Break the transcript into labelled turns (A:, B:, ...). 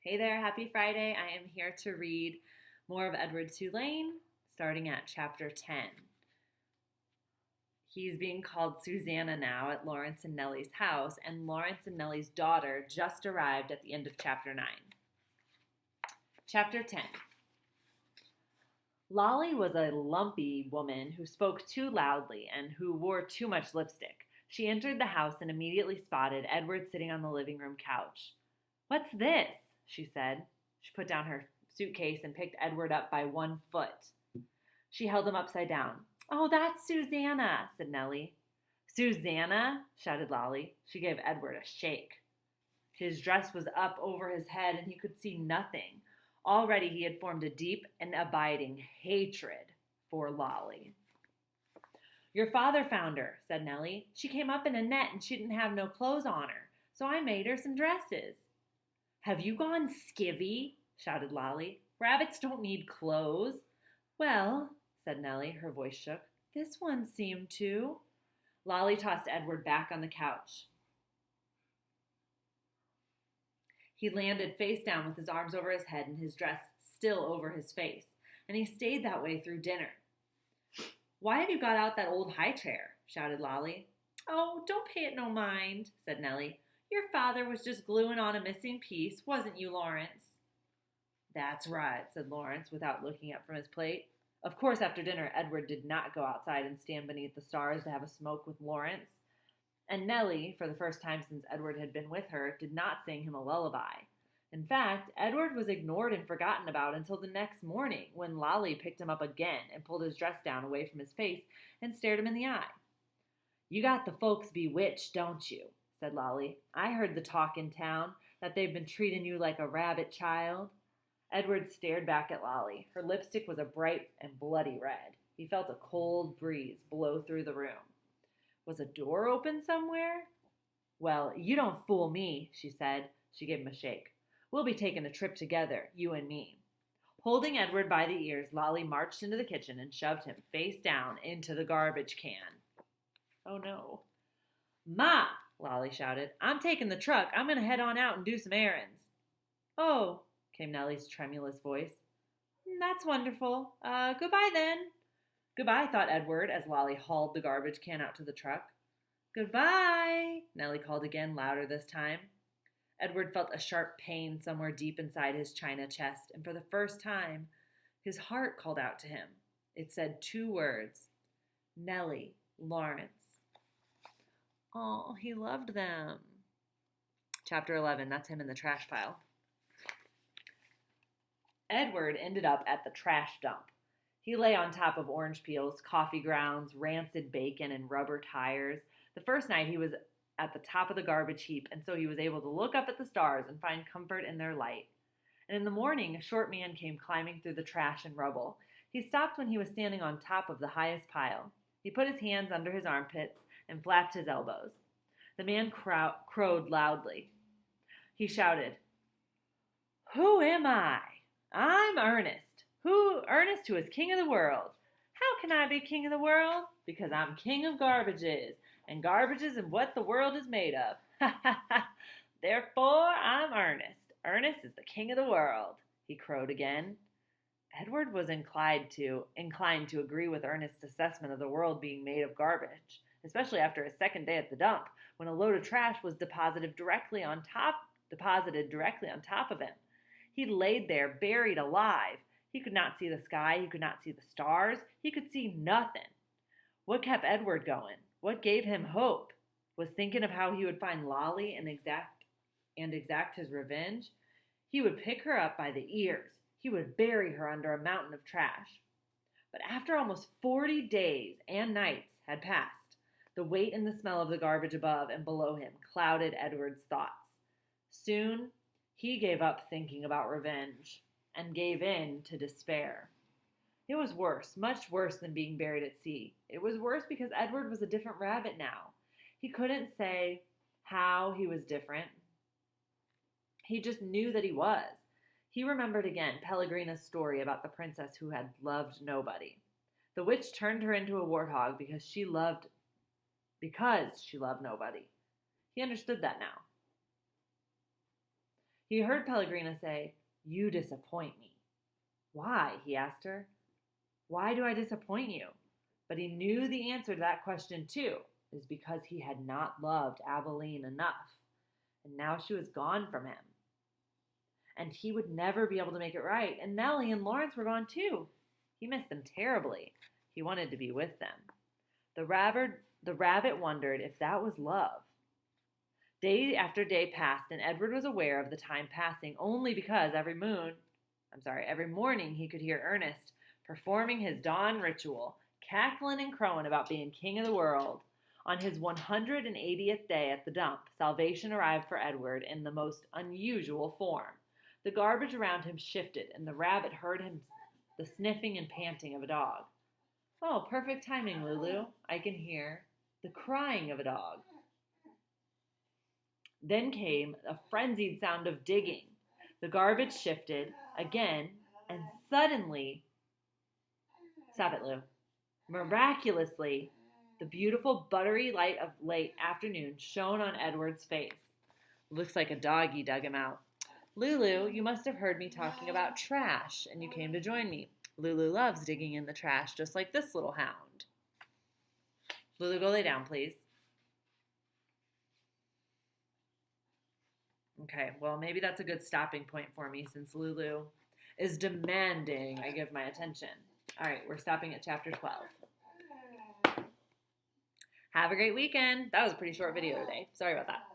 A: Hey there, happy Friday. I am here to read more of Edward Tulane, starting at chapter 10. He's being called Susanna now at Lawrence and Nellie's house, and Lawrence and Nellie's daughter just arrived at the end of chapter 9. Chapter 10. Lolli was a lumpy woman who spoke too loudly and who wore too much lipstick. She entered the house and immediately spotted Edward sitting on the living room couch. "What's this?" she said. She put down her suitcase and picked Edward up by one foot. She held him upside down. "Oh, that's Susanna," said Nellie. "Susanna?" shouted Lolli. She gave Edward a shake. His dress was up over his head and he could see nothing. Already he had formed a deep and abiding hatred for Lolli. "Your father found her," said Nellie. "She came up in a net and she didn't have no clothes on her, so I made her some dresses." "Have you gone skivvy?" shouted Lolli. "Rabbits don't need clothes." "Well," said Nellie, her voice shook, "this one seemed to." Lolli tossed Edward back on the couch. He landed face down with his arms over his head and his dress still over his face, and he stayed that way through dinner. "Why have you got out that old high chair?" shouted Lolli. "Oh, don't pay it no mind," said Nellie. "Your father was just gluing on a missing piece, wasn't you, Lawrence?" "That's right," said Lawrence, without looking up from his plate. Of course, after dinner, Edward did not go outside and stand beneath the stars to have a smoke with Lawrence. And Nellie, for the first time since Edward had been with her, did not sing him a lullaby. In fact, Edward was ignored and forgotten about until the next morning, when Lolli picked him up again and pulled his dress down away from his face and stared him in the eye. "You got the folks bewitched, don't you?" said Lolli. "I heard the talk in town, that they've been treating you like a rabbit child." Edward stared back at Lolli. Her lipstick was a bright and bloody red. He felt a cold breeze blow through the room. Was a door open somewhere? "Well, you don't fool me," she said. She gave him a shake. "We'll be taking a trip together, you and me." Holding Edward by the ears, Lolli marched into the kitchen and shoved him face down into the garbage can. Oh no. "Ma!" Lolli shouted. "I'm taking the truck. I'm going to head on out and do some errands." "Oh," came Nellie's tremulous voice. "That's wonderful. Goodbye then." "Goodbye," thought Edward, as Lolli hauled the garbage can out to the truck. "Goodbye," Nellie called again, louder this time. Edward felt a sharp pain somewhere deep inside his china chest, and for the first time, his heart called out to him. It said two words: Nellie, Lawrence. Oh, he loved them. Chapter 11, that's him in the trash pile. Edward ended up at the trash dump. He lay on top of orange peels, coffee grounds, rancid bacon, and rubber tires. The first night he was at the top of the garbage heap, and so he was able to look up at the stars and find comfort in their light. And in the morning, a short man came climbing through the trash and rubble. He stopped when he was standing on top of the highest pile. He put his hands under his armpits and flapped his elbows. The man crowed loudly. He shouted, "Who am I? I'm Ernest. Ernest, who is king of the world. How can I be king of the world? Because I'm king of garbages, and garbages and what the world is made of. Ha ha ha! Therefore, I'm Ernest. Ernest is the king of the world," he crowed again. Edward was inclined to agree with Ernest's assessment of the world being made of garbage, especially after his second day at the dump, when a load of trash was deposited directly on top of him. He laid there, buried alive. He could not see the sky. He could not see the stars. He could see nothing. What kept Edward going? What gave him hope? Was thinking of how he would find Lolli and exact his revenge. He would pick her up by the ears. He would bury her under a mountain of trash. But after almost 40 days and nights had passed, the weight and the smell of the garbage above and below him clouded Edward's thoughts. Soon, he gave up thinking about revenge and gave in to despair. It was worse, much worse than being buried at sea. It was worse because Edward was a different rabbit now. He couldn't say how he was different. He just knew that he was. He remembered again Pellegrina's story about the princess who had loved nobody. The witch turned her into a warthog because she loved nobody. He understood that now. He heard Pellegrina say, "You disappoint me." "Why?" he asked her. "Why do I disappoint you?" But he knew the answer to that question too. It was because he had not loved Abilene enough. And now she was gone from him. And he would never be able to make it right. And Nellie and Lawrence were gone too. He missed them terribly. He wanted to be with them. The rabbit wondered if that was love. Day after day passed, and Edward was aware of the time passing only because every morning he could hear Ernest performing his dawn ritual, cackling and crowing about being king of the world. On his 180th day at the dump, salvation arrived for Edward in the most unusual form. The garbage around him shifted, and the rabbit heard him the sniffing and panting of a dog. "Oh, perfect timing, Lulu. I can hear the crying of a dog." Then came a frenzied sound of digging. The garbage shifted again, and suddenly, stop it, Lou. Miraculously, the beautiful buttery light of late afternoon shone on Edward's face. "Looks like a doggy dug him out." "Lulu, you must have heard me talking about trash, and you came to join me. Lulu loves digging in the trash, just like this little hound." "Lulu, go lay down, please." Okay, well, maybe that's a good stopping point for me since Lulu is demanding I give my attention. All right, we're stopping at chapter 12. Have a great weekend. That was a pretty short video today. Sorry about that.